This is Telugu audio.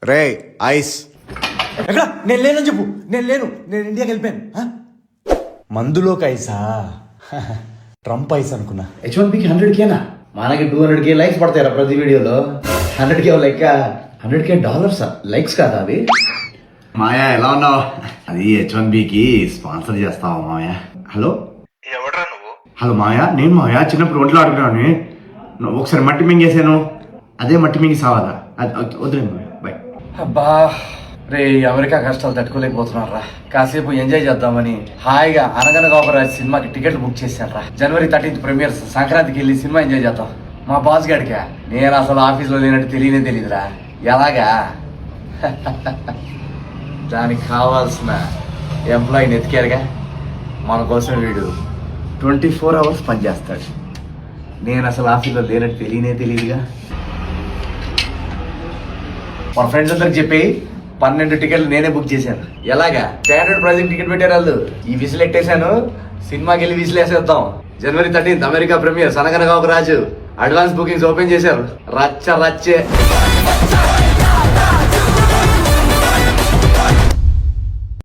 రే ఐస్ ఎక్కడ నేను లేనని చెప్పు. నేను ఇండియాకి వెళ్ళిపోయాను. మందులోకి ఐసా? ట్రంప్ ఐస్ అనుకున్నా. H1Bకి 100K మనకి 200K లైక్స్ పడతాయి ప్రతి వీడియోలో. 100K like 100K dollars likes కాదా అవి? మాయా ఎలా ఉన్నావు? అది H1Bకి స్పాన్సర్ చేస్తావా మాయా? హలో ఎవడ్రా నువ్వు? హలో మాయా, నేను మాయా చిన్నప్పుడు ఒంట్లో ఆడుకున్నాను. ఒకసారి మట్టి మింగేసాను, అదే మట్టి మింగి సావాలా? వదిలే మాయా, బాయ్. అబ్బా రే, అమెరికా కష్టాలు తట్టుకోలేకపోతున్నారా. కాసేపు ఎంజాయ్ చేద్దామని హాయిగా అనగనగా ఒక సినిమాకి టికెట్లు బుక్ చేశారా. January 13th ప్రీమియర్, సంక్రాంతికి వెళ్ళి సినిమా ఎంజాయ్ చేద్దాం. మా బాస్ గాడికా నేను అసలు ఆఫీస్లో లేనట్టు తెలియదురా. ఎలాగా? దానికి కావాల్సిన ఎంప్లాయీని ఎతికారుగా. మన కోసం వీడు 24 hours పనిచేస్తాడు. నేను అసలు ఆఫీస్లో లేనట్టు తెలియదుగా. మన ఫ్రెండ్స్ అందరికి చెప్పి 12 టికెట్లు నేనే బుక్ చేశాను. ఎలాగా? స్టాండర్డ్ ప్రైజింగ్ టికెట్ పెట్టారు వాళ్ళు. ఈ విసిల్ ఎట్టేశాను, సినిమాకి వెళ్ళి విసిల్ వేసేద్దాం. January 13th అమెరికా ప్రీమియర్, అనగనగా ఒక రాజు. అడ్వాన్స్ బుకింగ్స్ ఓపెన్ చేశారు. రచ్చే